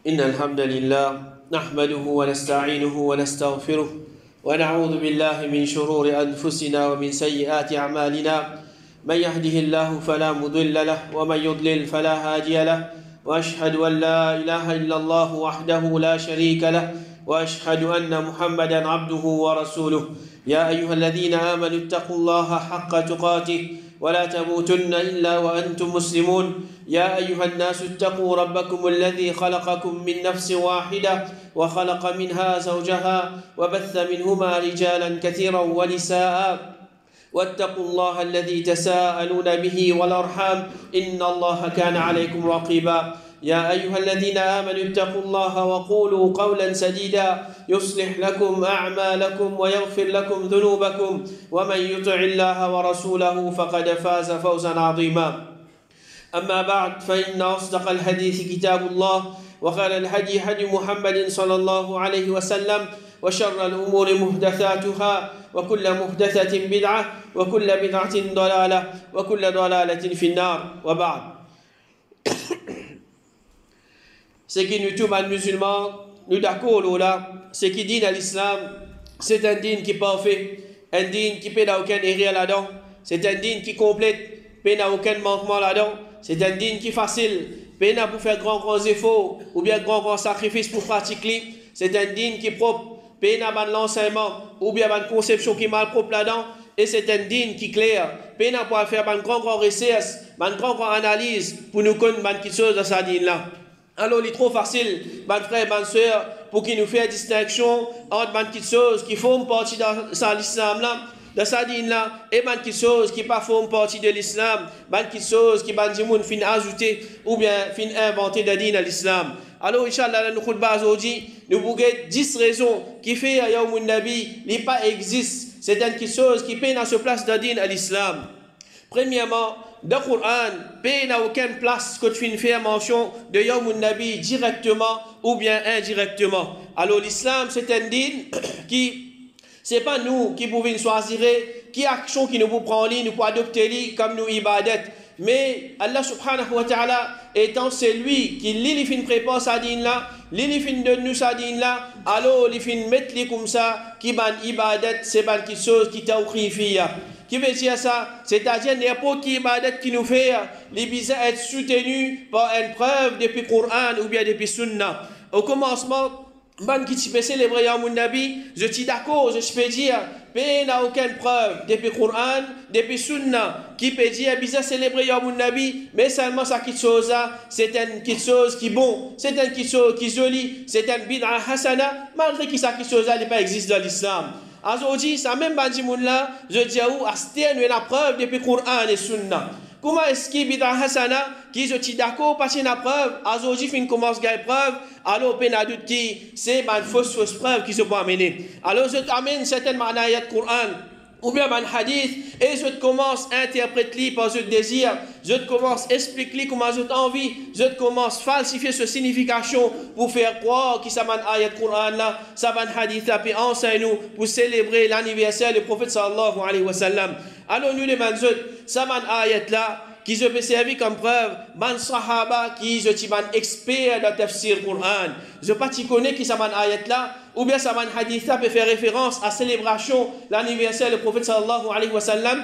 إن الحمد لله نحمده ونستعينه ونستغفره ونعوذ بالله من شرور أنفسنا ومن سيئات أعمالنا من يهده الله فلا مضل له ومن يضلل فلا هادي له وأشهد أن لا إله إلا الله وحده لا شريك له وأشهد أن محمدا عبده ورسوله يا أيها الذين آمنوا اتقوا الله حق تقاته ولا تموتن إلا وأنتم مسلمون يا أيها الناس اتقوا ربكم الذي خلقكم من نفس واحدة وخلق منها زوجها وبث منهما رجالا كثيرا ونساء واتقوا الله الذي تساءلون به والأرحام إن الله كان عليكم رقيبا يا أيها الذين آمنوا اتقوا الله وقولوا قولا سديدا يصلح لكم أعمالكم ويغفر لكم ذنوبكم ومن يطع الله ورسوله فقد فاز فوزا عظيما أما بعد فإن أصدق الحديث كتاب الله وخير الهدي هدي محمد صلى الله عليه وسلم وشر الأمور محدثاتها وكل محدثة بدعة وكل بدعة ضلالة وكل ضلالة في النار وبعد. Ce qui nous tombe à musulmans, nous d'accord là, ce qui dit à l'islam, c'est un dîne qui est parfait, un dîne qui n'a aucun erreur là-dedans, c'est un dîne qui complète, qui n'a aucun manquement là-dedans, c'est un dîne qui est facile, qui n'a pour faire grands efforts ou bien grands sacrifices pour pratiquer, c'est un dîne qui est propre, qui n'a pas l'enseignement ou bien une conception qui est mal propre là-dedans, et c'est un dîne qui est clair, qui n'a pas faire une grande recherche, une grande analyse pour nous connaître quelque chose de sa dîne là. Alors, il est trop facile, mes frères, mes soeurs, pour qu'il nous fasse distinction entre des petites choses qui font partie de l'islam là, de sa dîne là, et des petites choses qui ne font pas partie de l'islam, des petites choses qui fin ajouter ou bien fin inventer de dîne à l'islam. Alors, Inch'Allah, nous aujourd'hui, nous avons 10 raisons qui font que Yawmun Nabi n'est pas existe. C'est une petite chose qui peine à se place de dîne à l'islam. Premièrement, dans le Coran, n'a aucune place que tu fais mention de Yawmun Nabi directement ou bien indirectement. Alors l'islam, c'est un dîne qui, c'est pas nous qui pouvons choisir, qui action qui nous prend nous pour adopter comme nous ibadet. Mais Allah subhanahu wa ta'ala étant celui qui l'ilifin prépare sa dîne là, l'ilifin de nous sa dîne là, alors l'ilifin mettre comme ça, qui ban ibadet, c'est ban quelque chose qui t'a oucrifié. Qui veut dire ça? C'est-à-dire n'importe qui ibadat qui nous fait, les bizarres être soutenu par une preuve depuis le Coran ou bien depuis Sunna. Au commencement, ban qui peut célébrer Yawmun Nabi, je suis d'accord, je peux dire, mais n'a aucune preuve depuis le Coran, depuis Sunna, qui peut dire bizarre célébrer Yawmun Nabi, mais seulement ça quelque chose là, c'est une chose qui est bon, c'est une quelque chose qui est jolie, c'est une bid'a hasana, malgré que ça quelque chose là n'est pas existe dans l'islam. Aujourd'hui, ça même bandimoun là, je dis à vous, asterne la preuve depuis le Coran et Sunna. Comment est-ce qu'il bid'a hasana, qui je suis d'accord, parce qu'il y a preuve, aujourd'hui, fin commence à gagner preuve, alors, on a doute qui, c'est une fausse preuve qui se peut amener. Alors, je t'amène certaines manayat de Coran, ou bien un hadith, et je commence à interpréter par ce désir, je commence à expliquer comment je envie, je commence à falsifier ce signification pour faire croire que ça un ayat Coran là, ça un hadith là, puis enseigne-nous pour célébrer l'anniversaire du prophète sallallahu alayhi wa sallam. Alors nous les manzot, ça un ayat là, qui je peux servir comme preuve, man sahaba qui je suis un expert de tafsir Coran. Je pas t'y connais qui ça man ayat là, ou bien ça man hadith là peut faire référence à célébration l'anniversaire du prophète sallallahu alayhi wa sallam.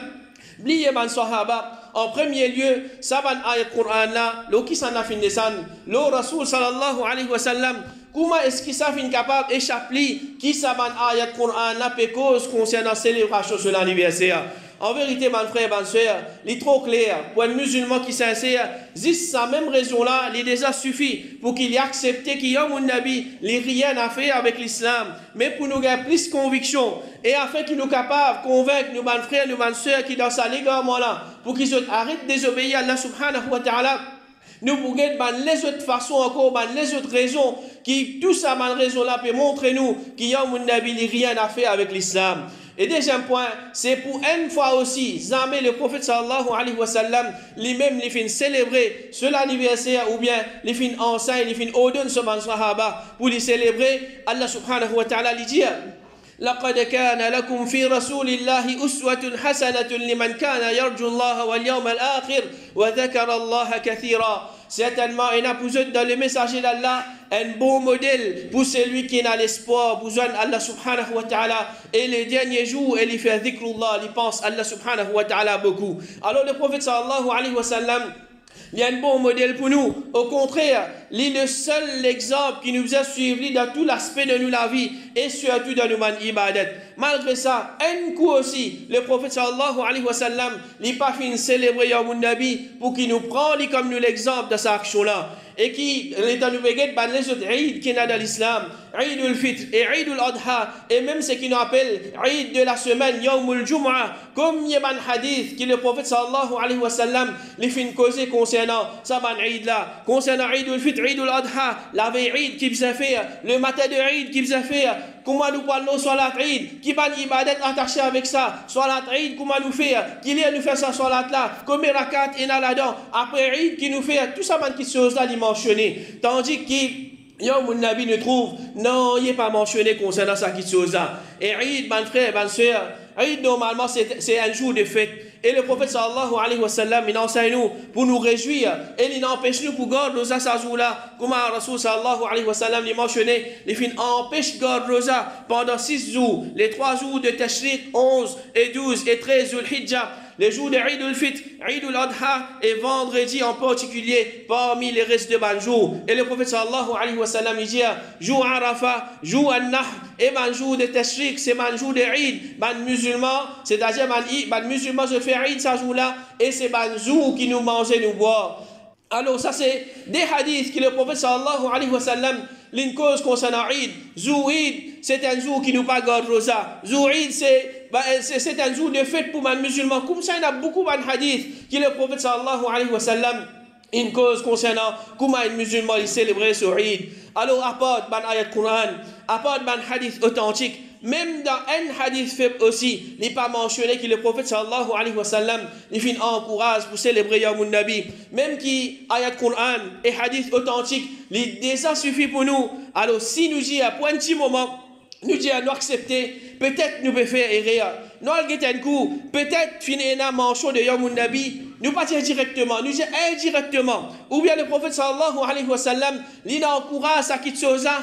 Bliez man sahaba, en premier lieu, ça man ayat Coran là, lo qui s'en a fin descendre, lo rasoul sallallahu alayhi wa sallam. Comment est-ce qu'il s'est capable d'échapper qui ça man ayat Coran là peut cause concernant célébration sur l'anniversaire? En vérité, mon frère, ma soeur, il est trop clair pour un musulman qui sincère, juste sa même raison-là, il déjà suffit pour qu'il ait accepté qu'il y a un Nabi, il n'y a rien à faire avec l'islam, mais pour nous avoir plus de conviction, et afin qu'il nous capable de convaincre nos mon frères, nos mon soeurs qui dans sa légèrement-là, pour qu'ils arrêtent de désobéir à Allah subhanahu wa ta'ala. Nous pouvons les autres façons encore, les autres raisons, qui tout ça, ma raison-là, peut montrer nous qu'il y a un Nabi, il n'y a rien à faire avec l'islam. Et deuxième point, c'est pour une fois aussi, jamais le prophète sallallahu alayhi wa sallam, lui-même, les fin célébrer sur l'anniversaire ou bien les fin enseigne, les fin ordonne ce man sahaba pour les célébrer. Allah subhanahu wa ta'ala lui dit لقد كان لكم في رسول الله أسوة حسنة لمن كان يرجو الله واليوم الآخر وذكر الله كثيرا. certainement, il y a pour eux dans le messager d'Allah un bon modèle pour celui qui a l'espoir, pour Allah subhanahu wa ta'ala. Et les derniers jours, il fait dhikrullah, il pense Allah subhanahu wa ta'ala beaucoup. Alors le prophète sallallahu alayhi wa sallam, il y a un bon modèle pour nous. Au contraire, il est le seul exemple qui nous a suivis dans tout l'aspect de nous la vie et surtout dans nos ibadat. Malgré ça, un coup aussi, le prophète sallallahu alayhi wa sallam, il n'a pas fini de célébrer Yawmun Nabi pour qu'il nous prenne comme nous l'exemple de cette action-là. Et qui est dans le béguet, les autres Eid qui est dans l'islam, Eid al-Fitr et Eid al-Adha, et même ce qui nous appelle Eid de la semaine, Yawm al-Jum'a, comme il y a un hadith qui le prophète sallallahu alayhi wa sallam les fait causer concernant ça, Eid là, concernant Eid al-Fitr, Eid al-Adha, la veille Eid qui vous a fait, le matin de Eid qui vous a fait, comment nous parlons salat Eid, qui va ibadat attaché avec ça, salat Eid, comment nous faire, qui est nous faire ça salat là, combien rakat et là-dedans, après Eid qui nous fait, tout ça, qui chose là, mentionné. Tandis que Yawmun Nabi ne trouve, non, il n'est pas mentionné concernant ça qui chose là. Et Eid, mon frère, ma soeur, Eid, normalement, c'est un jour de fête. Et le prophète sallallahu alayhi wa sallam, il enseigne nous pour nous réjouir. Et il empêche nous pour garder rosa ce jour-là. Comme le Rasul sallallahu alayhi wa sallam, il mentionné, il empêche de garder rosa pendant 6 jours. Les 3 jours de Tashriq, 11 et 12 et 13 Dhul-Hijjah. Les jours de Eid al-Fitr, Eid al-Adha et vendredi en particulier parmi les restes de ban jours. Et le prophète sallallahu alayhi wa sallam il dit jour Arafah, jour An-Nahr et ban jour de Tashriq, c'est ban jour de Eid, ban musulman, c'est-à-dire ban musulman se fait Eid ce jour-là et c'est ban jour qui nous mangeait, nous boire. Alors ça c'est des hadiths que le prophète sallallahu alayhi wa sallam l'une cause concernant Eid. Jour Eid, c'est un jour qui nous pas garde rosa. Jour Eid, c'est un jour de fête pour les musulmans. Comme ça, il y a beaucoup de hadiths que le prophète sallallahu alayhi wa sallam une cause concernant comment les musulmans ils célèbrent ce Eid. Alors, à part de ayat Quran, à part de hadith authentique, même dans un hadith faible aussi, il n'est pas mentionné que le prophète sallallahu alayhi wa sallam il encourage pour célébrer Yawmun Nabi. Même qui ayat Quran et hadith authentique, déjà suffit pour nous. Alors si nous disons à un petit moment, nous disons à nous accepter, peut-être nous pouvons faire erreur. Nous allons coup, peut-être finir un manchon de Yawmun Nabi, nous pas dire directement, nous disons indirectement. Ou bien le prophète sallallahu alayhi wa sallam, il encourage à quitter ça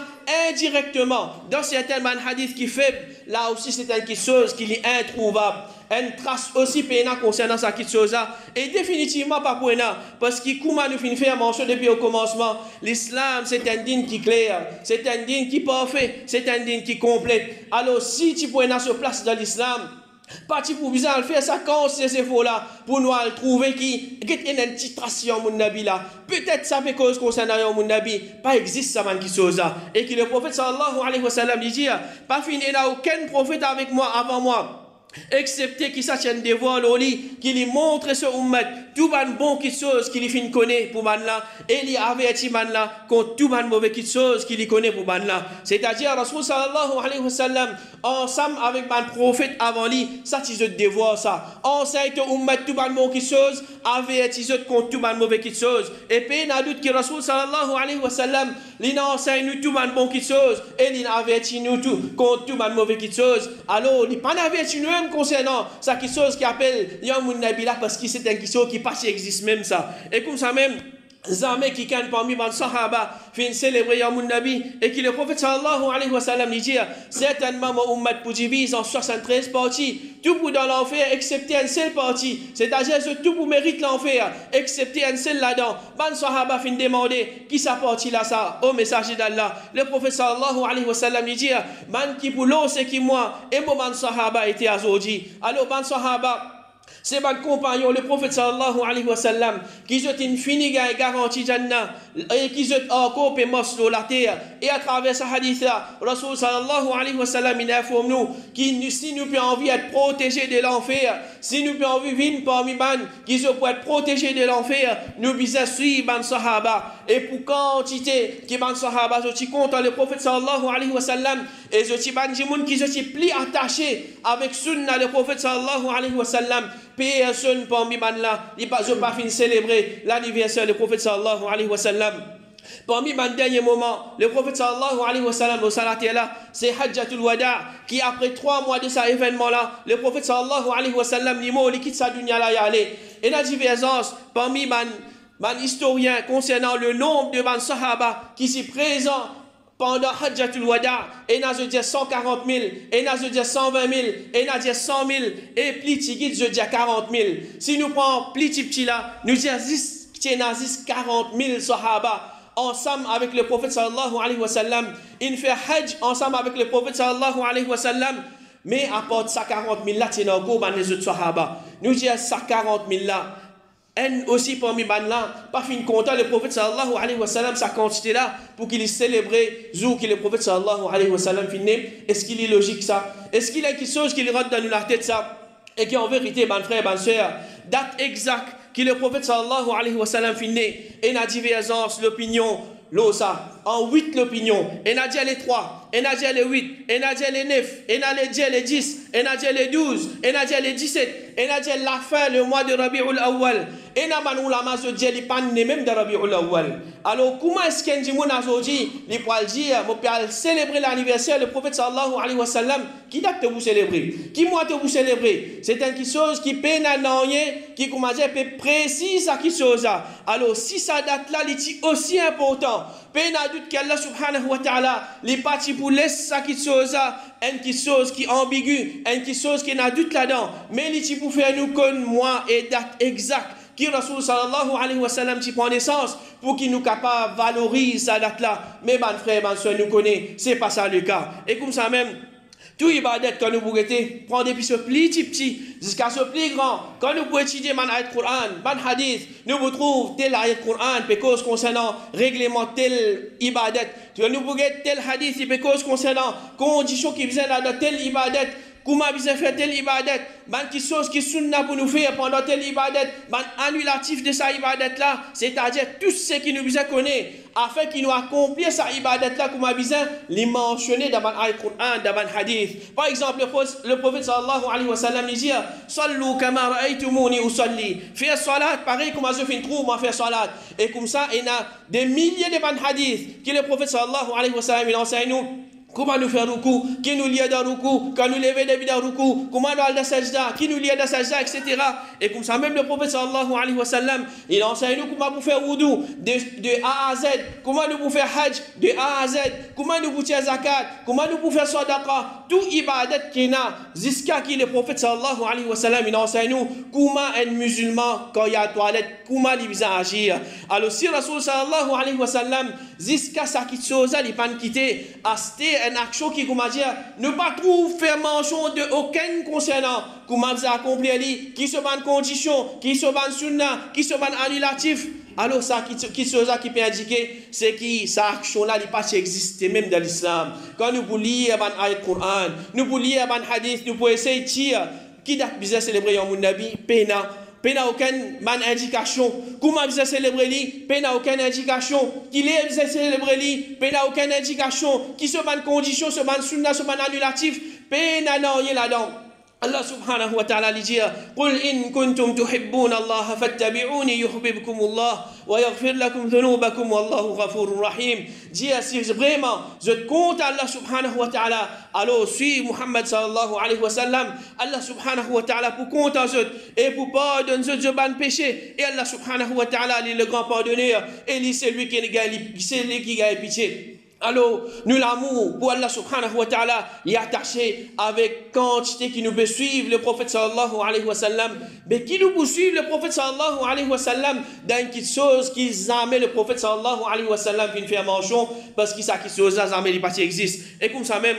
indirectement. Dans certains hadiths qui fait, là aussi c'est une chose qui est introuvable. Une trace aussi pénale concernant ça qui chose et définitivement pas pour nous parce que comme nous finissons faire mention depuis au commencement, l'islam c'est un dîne qui est clair, c'est un dîne qui est parfait, c'est un dîne qui est complet. Alors si tu peux se place dans l'islam, pas tu pour bien faire ça quand c'est ces faux là pour nous trouver qui est une petite trace mon nabi là. Peut-être ça fait cause concernant mon nabi pas existe ça man qui chose et que le prophète sallallahu alayhi wa sallam dit pas fini n'a aucun prophète avec moi avant moi. Excepté qu'il s'achète des voiles au lit, qu'il lui montre ce ummat, tout ban bon qui chose qu'il fin connaît pour man là, et il avertit man là contre tout ban mauvais qui chose qu'il connaît pour man là. C'est-à-dire, Rasul sallallahu alayhi wa sallam, ensemble avec man prophète avant lui, ça tu te dévoile ça. Enseigne au ummat tout ban bon qui chose, avertit contre tout ban mauvais qui chose. Et puis, n'a doute que Rasul sallallahu alayhi wa sallam, il enseigne nous tout ban bon qui chose, et il avertit nous tout contre tout ban mauvais qui chose. Alors, il pas avertit nous concernant ça qui chose qui appelle Yawmun Nabi là parce que c'est un qui chose qui pas existe même ça et comme ça même Zamé qui can parmi les sahaba fin célébrer Yawmun Nabi et qui le prophète sallallahu alayhi wa sallam dit certainement mon ummat pour divise en 73 parties tout pour dans l'enfer excepté un seul partie c'est-à-dire tout pour mérite l'enfer excepté un seul là-dedans ban sahaba fin demander qui sa partie là ça au messager d'Allah le prophète sallallahu alayhi wa sallam dit man qui pour l'eau c'est qui moi et mon ban sahaba était azodi alors ban sahaba c'est mon compagnon, le prophète sallallahu alayhi wa sallam, qui ont une finie garantie Jannah, et qui ont encore paix sur la terre. Et à travers ce hadith-là, Rasul sallallahu alayhi wa sallam, il informe nous, que si nous avons envie d'être protégés de l'enfer, si nous avons envie de vivre parmi ban, qui pour être protégés de l'enfer, nous devons suivre ban sahaba. Et pour quantité, qui ban sahaba, je compte le prophète sallallahu alayhi wa sallam, et je ban jimoun qui se plie attaché avec sunna le prophète sallallahu alayhi wa sallam. Personne parmi man là, il pas fini célébrer l'anniversaire du prophète sallallahu alayhi wa sallam. Parmi les derniers moments, le prophète sallallahu alayhi wa sallam au salat là, c'est Hajjatul Wada qui après 3 mois de cet événement là, le prophète sallallahu alayhi wa sallam il quitte sa dunya là y aller. Et la divergence parmi man historien concernant le nombre de ban sahaba qui s'y présent pendant Hajjatul Wada, et n'a dit 140 000, et n'a dit 120 000, et n'a dit 100 000, et plus petit je dis 40 000. Si nous prenons plus petit là, nous disons 40 000 sahaba ensemble avec le prophète sallallahu alayhi wa sallam. Il fait Hajj ensemble avec le prophète sallallahu alayhi wa sallam. Mais à part de ça 40 000 là, c'est encore les autres sahaba. Nous disons ça 40 000 là. Et aussi parmi ban là, pas fin content le prophète sallallahu alayhi wa sallam, sa quantité là, pour qu'il célèbre jour que le prophète sallallahu alayhi wa sallam finit. Est-ce qu'il est logique ça? Est-ce qu'il y a quelque chose qui rentre dans la tête ça? Et qui en vérité, ban frère, ban soeur, date exacte que le prophète sallallahu alayhi wa sallam finit, et n'a divergence l'opinion, l'osa, en 8 l'opinion, et n'a dit les 3, et n'a dit les 8, et n'a dit les 9, et n'a dit les 10, et n'a dit les 12, et n'a dit les 17, et n'a dit la fin, le mois de Rabi'ul Awwal, et n'a pas ulama se dit les pannes même de Rabi'ul Awwal. Alors, comment est-ce qu'on dit, mon aujourd'hui, les poils dire, mon père célébrer l'anniversaire du prophète sallallahu alayhi wa sallam, qui date de vous célébrer? Qui mois de vous célébrer? C'est une chose qui peine à n'ennuyer, qui, comment dire, peut précise à qui chose. Alors, si ça date là, c'est aussi important. Peine à doute qu'Allah subhanahu wa ta'ala, les partis pour laisser ça qui chose, une chose qui est ambiguë, une chose qui n'a doute là-dedans. Mais les pour faire nous connaître mois et date exacte qui Rasul sallallahu alayhi wa sallam qui prend naissance pour qu'il nous capable de valoriser cette date-là. Mais ban frère, ban soeur, nous connaît, c'est pas ça le cas. Et comme ça même, tout ibadat quand nous pouvons prendre depuis ce petit jusqu'à ce plus grand, quand nous pouvons étudier man ayat Coran, man hadith, nous pouvons trouver tel ayat Coran, parce concernant règlement tel ibadat, nous pouvons tel hadith, parce concernant conditions qui viennent dans tel ibadat. Comment bien faire tel ibadat, ban qui chose qui sunna pour nous faire pendant tel ibadat, ban annulatif de sa ibadat là, c'est-à-dire tout ce qui nous bien connaît, afin qu'il nous accomplisse sa ibadat là, comment bien les mentionner dans le Coran, dans le hadith. Par exemple, le prophète sallallahu alayhi wa sallam dit, sallu kama ra'aytumuni usalli. Faire salat, pareil comme je fais trop, moi faire salat. Et comme ça, il y a des milliers de ban hadith que le prophète sallallahu alayhi wa sallam il enseigne nous. Comment nous faire ruku, qui nous lie dans ruku, quand nous lever depuis dans ruku, comment nous aller dans sajda, qui nous lie dans sajda, etc. Et comme ça, même le prophète sallallahu alayhi wa sallam, il enseigne nous comment nous faire wudu de A à Z, comment nous pouvons faire hajj de A à Z, comment nous pouvons faire zakat, comment nous pouvons faire sadaqa, tout ibadat qui n'a, jusqu'à qui le prophète sallallahu alayhi wa sallam, il enseigne nous comment un musulman, quand il y a toilette, comment il va agir. Alors si Rasul sallallahu alayhi wa sallam, jusqu'à ça qui chose, il pas quitter, une action qui, comment dire, ne pas trop faire mention de aucun concernant, comment vous accomplir, qui se van condition, qui se van sunna, qui se van annulatif. Alors, ça qui peut indiquer, c'est que cette action-là n'est pas exister même dans l'islam. Quand nous pouvons lire un ayat Coran, nous pouvons lire un hadith, nous pouvons essayer de dire, qui date bien célébrer un Nabi, pena. N'a aucune indication. Comment vous célébrer lui? N'a aucune indication. Qu'il est vous célébrer lui? N'a aucune indication. Qui se ban condition, se ban sunna, se ban annulatif? N'a rien là-dedans. Allah subhanahu wa ta'ala lui dit قل إن كنتم تحبون الله فاتبعوني يحببكم الله ويغفر لكم ذنوبكم والله غفور رحيم. Dis si vraiment je compte Allah subhanahu wa ta'ala, alors suis Muhammad sallallahu alayhi wa sallam, Allah subhanahu wa ta'ala pour compte en eux et pour pardonner je ban péché, et Allah subhanahu wa ta'ala est le grand pardonneur et c'est lui qui gagne pitié. Alors, nous l'amour pour Allah subhanahu wa ta'ala est attaché avec quantité qui nous peut suivre le prophète sallallahu alayhi wa sallam, mais qui nous peut suivre le prophète sallallahu alayhi wa sallam dans une petite chose qui jamais le prophète sallallahu alayhi wa sallam qui nous fait mention, parce que ça qui chose là jamais les parties existent. Et comme ça même,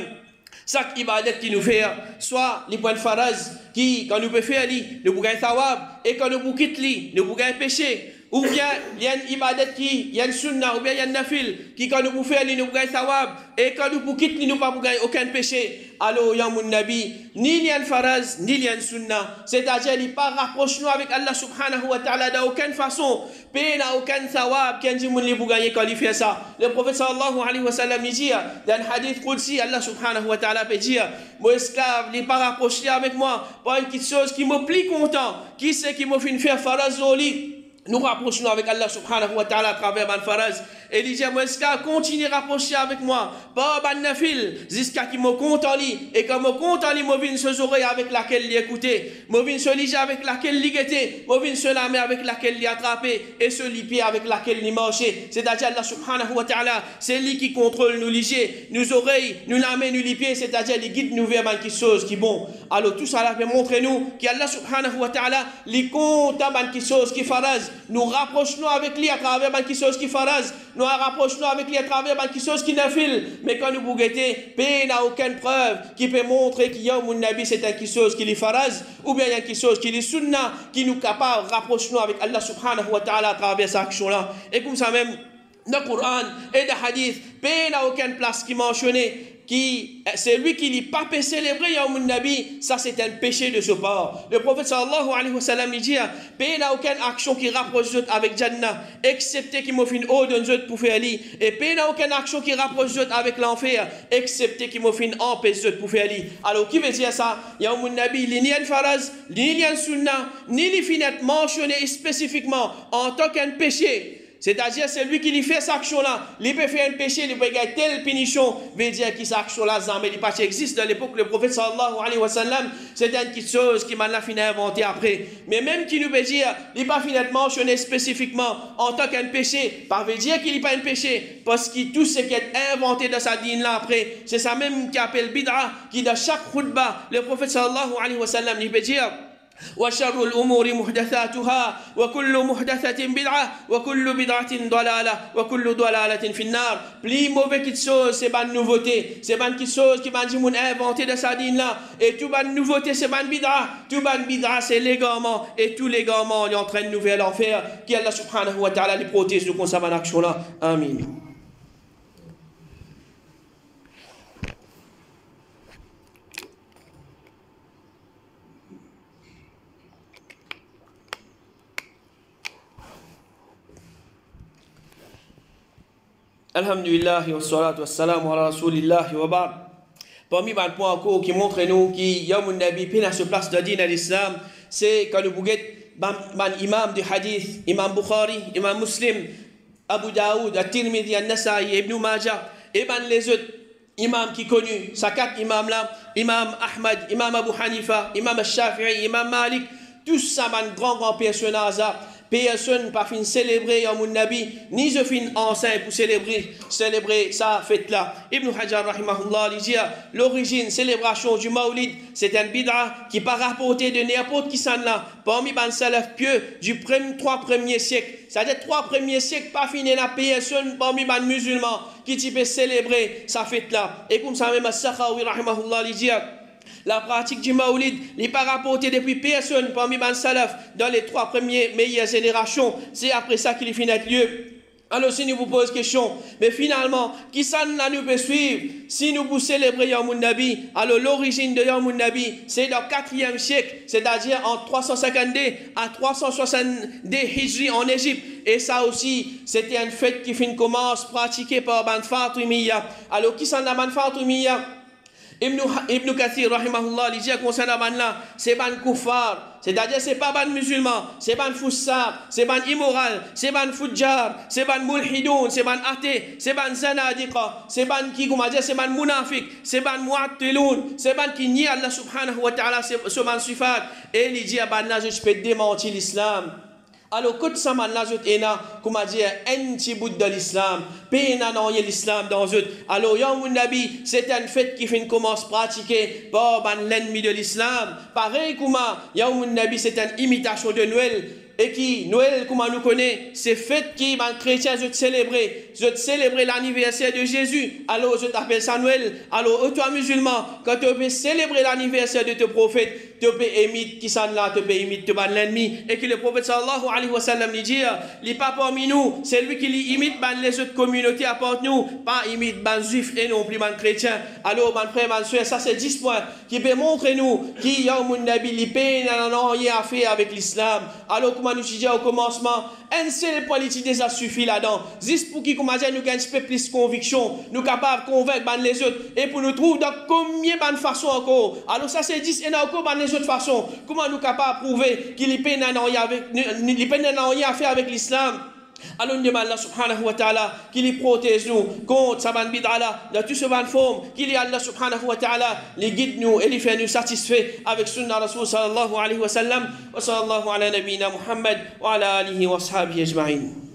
chaque ibadat qui nous fait, soit les points de faraz, qui, quand nous pouvons faire, nous pouvons gagner thawab, et quand nous pouvons quitter, nous pouvons gagner péché. Ou bien, il y a une ibadat qui, il y a une sunna, ou bien il y a une nafil, qui quand nous pouvons faire, nous pouvons gagner thawab, et quand nous pouvons quitter, nous ne pouvons gagner aucun péché. Alors, il y a mon nabi, ni il y a une faraz, ni il y a une sunna. C'est-à-dire, il n'y a pas rapproche nous avec Allah subhanahu wa ta'ala d'aucune façon. Paix n'a aucun thawab, qui dit mon li pour gagner quand il fait ça. Le prophète sallallahu alayhi wa sallam, il dit, dans un hadith qudsi, Allah subhanahu wa ta'ala peut dire, mon esclave, il n'est pas rapproché avec moi, pas une petite chose qui me plie content, qui c'est qui me fait faire faraz au lit. nous rapprochons avec Allah subhanahu wa ta'ala à travers ban faraz. Et il dit, moi, est-ce qu'à continuer à rapprocher avec moi, pas ban nafil, jusqu'à qui me compte en lit, et quand me compte en lit, moi, vine se oreilles avec laquelle l'écouter, moi, vine se liger avec laquelle l'igueter, moi, vine se lamer avec laquelle l'attraper, et se lipier avec laquelle l'y marcher. C'est-à-dire, Allah subhanahu wa ta'ala, c'est lui qui contrôle nous liger, nous oreilles, nous lamer, nous lipier, c'est-à-dire, il guide nous vers ban qui chose qui bon. Alors, tout ça, là, fait montrer nous qu'Allah subhanahu wa ta'ala, lui compte ban qui chose qui faraz. Nous rapprochons avec lui à travers quelque chose qui faraz, nous rapprochons avec lui à travers quelque chose qui nafil. Mais quand nous bouguettons, pays n'a aucune preuve qui peut montrer qu'il y a un nabi, c'est quelque chose qui est faraz, ou bien il y a quelque chose qui est sunna, qui nous capable de rapprocher avec Allah subhanahu wa ta'ala à travers cette action-là. Et comme ça même, dans le Coran et dans le hadith, pays n'a aucune place qui mentionné. C'est lui qui n'a pas célébré Yaoum Nabi, ça c'est un péché de ce part. Le prophète sallallahu alayhi wa sallam dit, pays n'a aucune action qui rapproche d'autres avec Jannah, excepté qu'il m'a fait une eau d'un autre pour faire li. Et pays n'a aucune action qui rapproche d'autres avec l'enfer, excepté qu'il m'a fait une empêche d'autres pour faire li. Alors qui veut dire ça? Yaoum Nabi, il n'y a ni un faraz, ni un sunnah, ni les finettes mentionnées spécifiquement en tant qu'un péché. C'est-à-dire, c'est lui qui lui fait cette action-là. Il peut faire un péché, il peut gagner telle punition. Veut dire que cette action-là, mais il pas existe dans l'époque, le prophète sallallahu alayhi wa sallam, c'est une petite chose qui m'a fini à inventer après. Mais même qui nous veut dire, il n'est pas finalement mentionné spécifiquement en tant qu'un péché, pas veut dire qu'il n'est pas un péché, parce que tout ce qui est inventé dans sa dîne-là après, c'est ça même qui appelle bid'a, qui dans chaque khutbah, le prophète sallallahu alayhi wa sallam, il veut dire, وشر الأمور محدثاتها وكل محدثة بدعة وكل بدعة ضلالة وكل ضلالة في النار. Plus mauvais quelque chose, c'est bonne nouveauté. C'est bonne quelque chose qui m'a dit mon inventé de sa dîne là. Et tout bonne nouveauté, c'est bonne bid'a. Tout bonne bid'a, c'est l'égarement. Et tout l'égarement, il entraîne nous vers l'enfer. Qu'Allah subhanahu wa ta'ala les protège nous concernant cette action là. Amin. Alhamdulillah wa salatu wa salam wa rasulillah wa ba'd. Parmi les points encore qui montrent nous que Yaoum Nabi peine à se place de din à l'islam, c'est quand nous bouguette imam du hadith, imam Bukhari, imam Muslim, Abu Daoud, At-Tirmidhi, An-Nasa'i, Ibn Majah, et les autres imams qui connus, ces quatre imams là, imam Ahmad, imam Abu Hanifa, imam Shafi'i, imam Malik, tous ça grand personnages. Personne pas fin célébrer Yaoum Nabi, ni je fin enceinte pour célébrer sa fête là. Ibn Hajar rahimahullah dit l'origine, célébration du Maulid, c'est un bid'a qui pas rapporté de n'importe qui s'en là. Parmi les salaf pieux du 3 premiers siècles, c'est-à-dire 3 premiers siècles, pas fini la personne parmi les musulmans qui peut célébrer sa fête là. Et comme ça même As-Sakhawi rahimahullah dit la pratique du Maulid n'est pas rapportée depuis personne parmi les salaf dans les 3 premières meilleures générations. C'est après ça qu'il finit lieu. Alors si nous vous posons question, mais finalement, qui ça nous peut suivre si nous vous célébrons Yaoum Nabi? Alors l'origine de Yaoum Nabi, c'est dans le 4e siècle, c'est-à-dire en 352 à 362 Hijri en Égypte. Et ça aussi, c'était une fête qui commence pratiquée par Ban Fatimiyya. Alors qui ça Ban Fatimiyya? Ibn Kathir rahimahullah il dit concernant ban là c'est ban koufar, c'est-à-dire c'est pas ban musulman, c'est ban foussar, c'est ban immoral, c'est ban fujjar, c'est ban mulhidoun, c'est ban athée, c'est ban zanadiqa, c'est ban qui comment dire c'est ban munafiq, c'est ban mu'attiloun, c'est ban qui nie Allah subhanahu wa ta'ala ce ban sifat. Et il dit ban là je peux démentir l'islam. Alors, quand ça m'a dit, comment dire, un petit bout de l'islam, péna non, l'islam dans eux. Alors, Yaoum Nabi, c'est une fête qui commence à pratiquer par l'ennemi de l'islam. Pareil, comment Yaoum Nabi, c'est une imitation de Noël. Et qui, Noël, comme nous connaissons, c'est fête qui, les chrétiens, je célébrer l'anniversaire de Jésus. Alors, je t'appelle ça Noël. Alors, toi, musulman, quand tu veux célébrer l'anniversaire de ton prophète, tu peux imiter qui s'en là, tu peux imiter l'ennemi. Et que le prophète sallallahu alayhi wa sallam dit, il n'est pas parmi nous, c'est lui qui imite les autres communautés à part nous, pas imite les juifs et non plus les chrétiens. Alors, mon frère, ma soeur, ça c'est 10 points qui peut montrer nous qu'il y a un nabi, il n'a rien à faire avec l'islam. Alors, comme nous disons au commencement, un seul point qui déjà suffit là-dedans. Juste pour qui manger, nous gagnons plus de conviction, nous capables de convaincre les autres, et pour nous trouver dans combien de façons encore. Alors ça c'est 10 et encore les autres façons. Comment nous capables de prouver qu'il n'y a pas rien à faire avec l'islam? Alors nous demandons Allah subhanahu wa ta'ala qu'il protège nous contre sa bande bid'ala dans toute sa bande forme, qu'il y Allah subhanahu wa ta'ala les guide nous et les fait nous satisfaits avec sunna Rasul sallallahu alayhi wa sallam wa sallallahu ala nabina Muhammad wa ala alihi wa ashabihi ajma'in.